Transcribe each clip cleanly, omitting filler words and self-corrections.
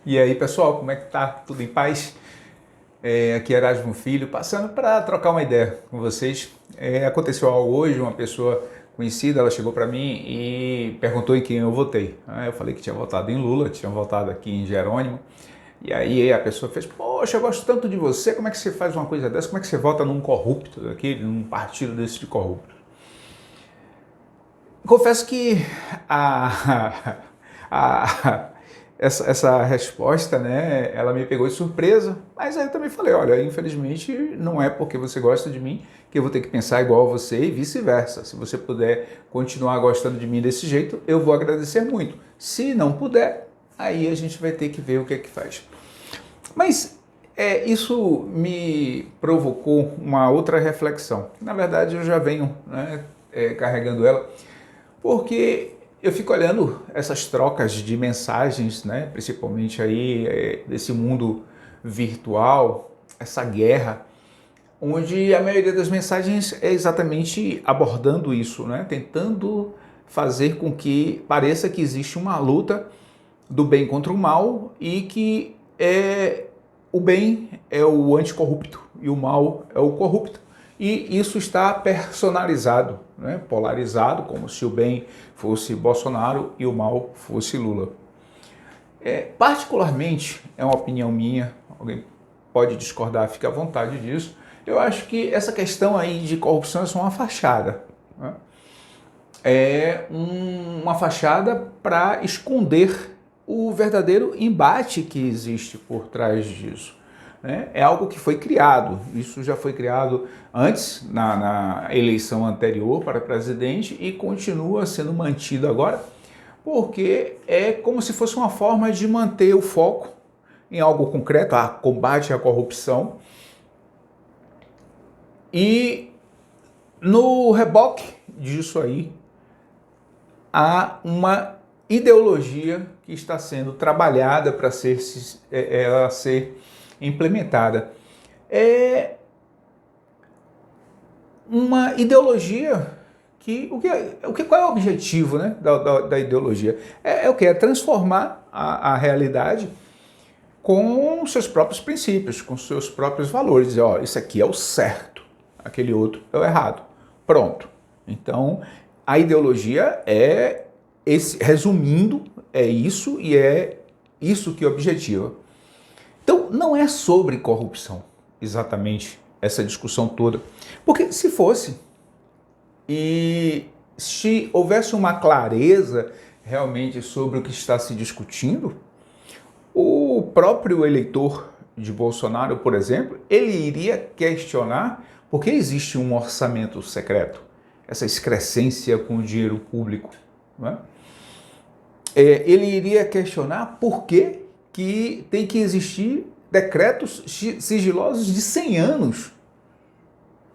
E aí, pessoal, como é que tá? Tudo em paz? Aqui é Erasmo Filho, passando para trocar uma ideia com vocês. Aconteceu algo hoje, uma pessoa conhecida, ela chegou para mim e perguntou em quem eu votei. Eu falei que tinha votado em Lula, tinha votado aqui em Jerônimo. E aí a pessoa fez, poxa, eu gosto tanto de você, como é que você faz uma coisa dessa? Como é que você vota num corrupto daquele, num partido desse de corrupto? Confesso que a, a, essa resposta, né, ela me pegou de surpresa, mas aí eu também falei, olha, infelizmente não é porque você gosta de mim que eu vou ter que pensar igual a você e vice-versa. Se você puder continuar gostando de mim desse jeito, eu vou agradecer muito. Se não puder, aí a gente vai ter que ver o que é que faz. Mas isso me provocou uma outra reflexão. Na verdade, eu já venho, né, carregando ela porque eu fico olhando essas trocas de mensagens, né, principalmente aí desse mundo virtual, essa guerra, onde a maioria das mensagens é exatamente abordando isso, né, tentando fazer com que pareça que existe uma luta do bem contra o mal e que o bem é o anticorrupto e o mal é o corrupto. E isso está personalizado, né? Polarizado, como se o bem fosse Bolsonaro e o mal fosse Lula. Particularmente, é uma opinião minha, alguém pode discordar, fique à vontade disso, eu acho que essa questão aí de corrupção é só uma fachada. Né? Uma fachada para esconder o verdadeiro embate que existe por trás disso. Né? É algo que foi criado, isso já foi criado antes, na eleição anterior para presidente e continua sendo mantido agora, porque é como se fosse uma forma de manter o foco em algo concreto, combate à corrupção, e no reboque disso aí, há uma ideologia que está sendo trabalhada para ela ser implementada. É uma ideologia que qual é o objetivo, né, da ideologia? O que? É transformar a realidade com seus próprios princípios, com seus próprios valores. Dizer, ó, isso aqui é o certo, aquele outro é o errado. Pronto. Então, a ideologia resumindo, é isso e é isso que objetiva. Então, não é sobre corrupção, exatamente, essa discussão toda. Porque se fosse, e se houvesse uma clareza realmente sobre o que está se discutindo, o próprio eleitor de Bolsonaro, por exemplo, ele iria questionar por que existe um orçamento secreto, essa excrescência com o dinheiro público. Não é? Ele iria questionar por que tem que existir decretos sigilosos de 100 anos.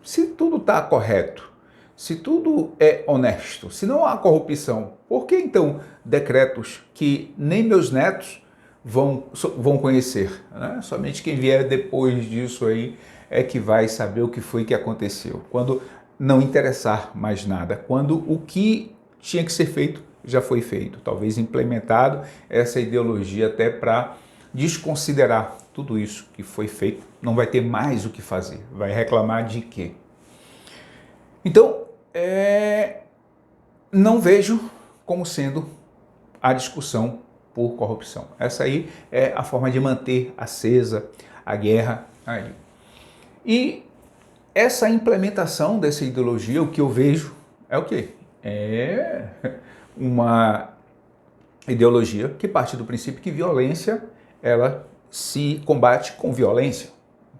Se tudo está correto, se tudo é honesto, se não há corrupção, por que então decretos que nem meus netos vão conhecer? Né? Somente quem vier depois disso aí é que vai saber o que foi que aconteceu. Quando não interessar mais nada, quando o que tinha que ser feito já foi feito, talvez implementado essa ideologia até para desconsiderar tudo isso que foi feito, não vai ter mais o que fazer, vai reclamar de quê? Então, não vejo como sendo a discussão por corrupção. Essa aí é a forma de manter acesa a guerra aí. E essa implementação dessa ideologia, o que eu vejo é o quê? É uma ideologia que parte do princípio que violência, ela se combate com violência.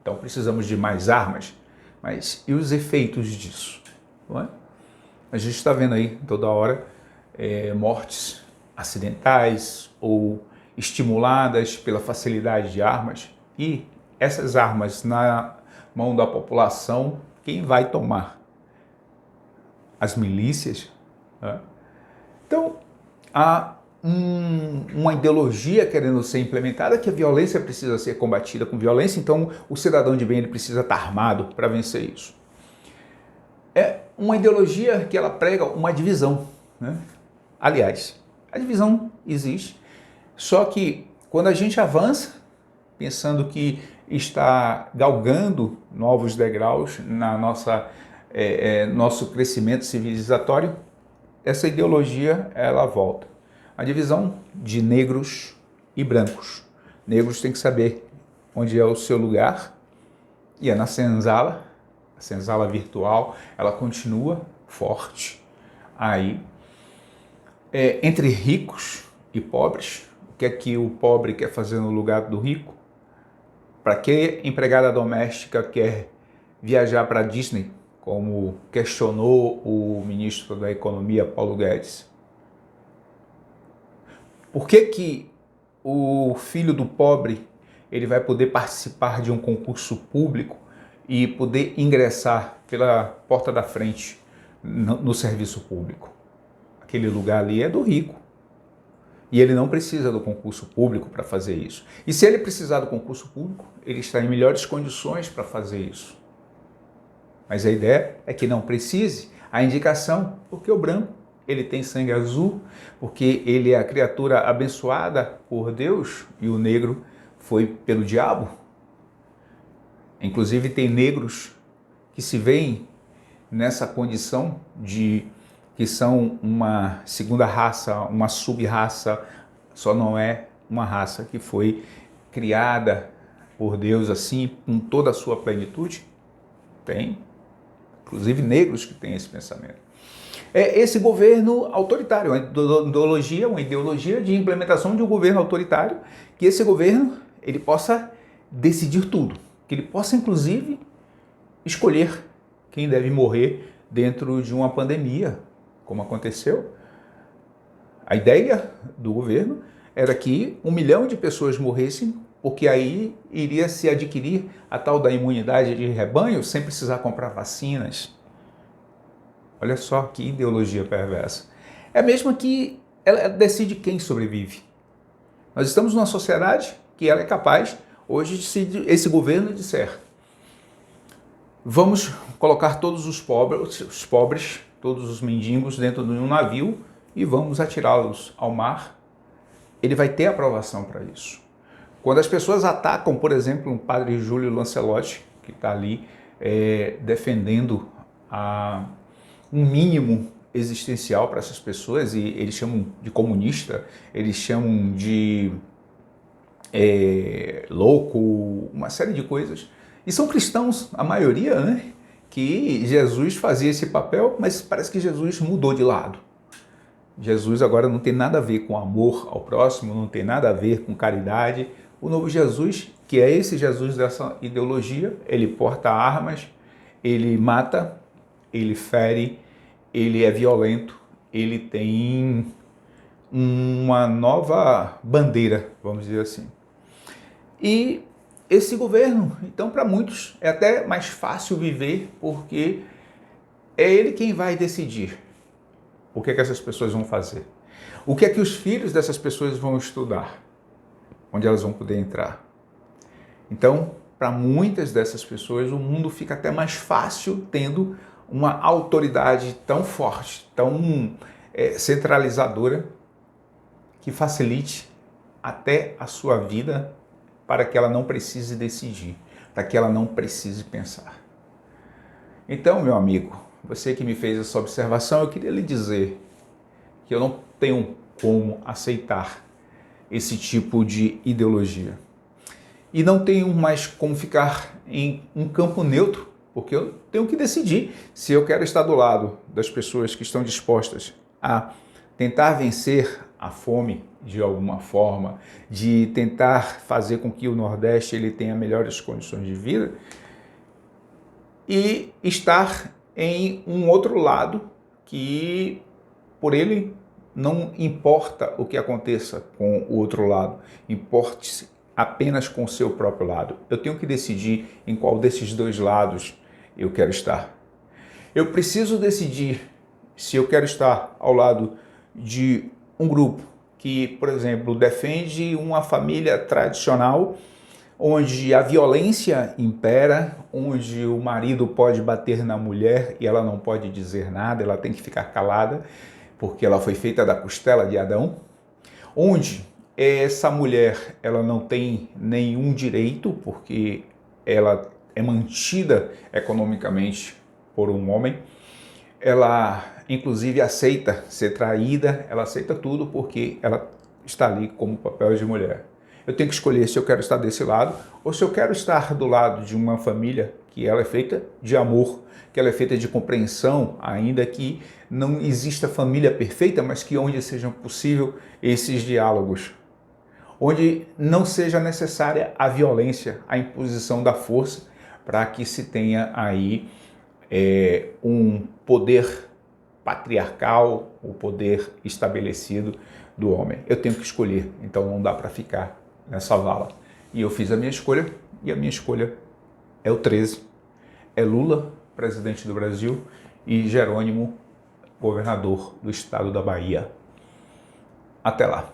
Então precisamos de mais armas. Mas e os efeitos disso? Não é? A gente está vendo aí toda hora mortes acidentais ou estimuladas pela facilidade de armas. E essas armas na mão da população, quem vai tomar? As milícias? Né? Então, há uma ideologia querendo ser implementada que a violência precisa ser combatida com violência, então o cidadão de bem ele precisa estar armado para vencer isso. É uma ideologia que ela prega uma divisão. Né? Aliás, a divisão existe, só que quando a gente avança, pensando que está galgando novos degraus na nosso crescimento civilizatório, essa ideologia ela volta. A divisão de negros e brancos. Negros têm que saber onde é o seu lugar, e é na senzala, a senzala virtual, ela continua forte aí. Entre ricos e pobres, o que é que o pobre quer fazer no lugar do rico? Para que empregada doméstica quer viajar para a Disney, como questionou o ministro da Economia, Paulo Guedes? Por que o filho do pobre ele vai poder participar de um concurso público e poder ingressar pela porta da frente no serviço público? Aquele lugar ali é do rico. E ele não precisa do concurso público para fazer isso. E se ele precisar do concurso público, ele está em melhores condições para fazer isso. Mas a ideia é que não precise. A indicação, porque o branco ele tem sangue azul, porque ele é a criatura abençoada por Deus e o negro foi pelo diabo. Inclusive tem negros que se veem nessa condição de que são uma segunda raça, uma sub-raça, só não é uma raça que foi criada por Deus assim, com toda a sua plenitude. Tem, inclusive negros que têm esse pensamento. É esse governo autoritário, uma ideologia de implementação de um governo autoritário, que esse governo ele possa decidir tudo, que ele possa inclusive escolher quem deve morrer dentro de uma pandemia, como aconteceu. A ideia do governo era que 1 milhão de pessoas morressem, porque aí iria se adquirir a tal da imunidade de rebanho sem precisar comprar vacinas. Olha só que ideologia perversa. É a mesma que ela decide quem sobrevive. Nós estamos numa sociedade que ela é capaz, hoje, de se esse governo disser: vamos colocar todos os pobres, todos os mendigos dentro de um navio e vamos atirá-los ao mar. Ele vai ter aprovação para isso. Quando as pessoas atacam, por exemplo, um padre Júlio Lancelotti, que está ali defendendo um mínimo existencial para essas pessoas, e eles chamam de comunista, eles chamam de louco, uma série de coisas. E são cristãos, a maioria, né? Que Jesus fazia esse papel, mas parece que Jesus mudou de lado. Jesus agora não tem nada a ver com amor ao próximo, não tem nada a ver com caridade. O novo Jesus, que é esse Jesus dessa ideologia, ele porta armas, ele mata, ele fere, ele é violento, ele tem uma nova bandeira, vamos dizer assim. E esse governo, então, para muitos é até mais fácil viver, porque é ele quem vai decidir o que é que essas pessoas vão fazer. O que é que os filhos dessas pessoas vão estudar, onde elas vão poder entrar. Então, para muitas dessas pessoas, o mundo fica até mais fácil tendo uma autoridade tão forte, tão centralizadora, que facilite até a sua vida para que ela não precise decidir, para que ela não precise pensar. Então, meu amigo, você que me fez essa observação, eu queria lhe dizer que eu não tenho como aceitar esse tipo de ideologia. E não tenho mais como ficar em um campo neutro, porque eu tenho que decidir se eu quero estar do lado das pessoas que estão dispostas a tentar vencer a fome de alguma forma, de tentar fazer com que o Nordeste ele tenha melhores condições de vida, e estar em um outro lado que, por ele, não importa o que aconteça com o outro lado, importe apenas com o seu próprio lado. Eu tenho que decidir em qual desses dois lados eu quero estar. Eu preciso decidir se eu quero estar ao lado de um grupo que, por exemplo, defende uma família tradicional, onde a violência impera, onde o marido pode bater na mulher e ela não pode dizer nada, ela tem que ficar calada, porque ela foi feita da costela de Adão, onde essa mulher, ela não tem nenhum direito, porque ela é mantida economicamente por um homem. Ela, inclusive, aceita ser traída, ela aceita tudo porque ela está ali como papel de mulher. Eu tenho que escolher se eu quero estar desse lado ou se eu quero estar do lado de uma família que ela é feita de amor, que ela é feita de compreensão, ainda que não exista família perfeita, mas que onde sejam possível esses diálogos, onde não seja necessária a violência, a imposição da força, para que se tenha aí um poder patriarcal, o poder estabelecido do homem. Eu tenho que escolher, então não dá para ficar nessa vala. E eu fiz a minha escolha, e a minha escolha é o 13. É Lula, presidente do Brasil, e Jerônimo, governador do estado da Bahia. Até lá.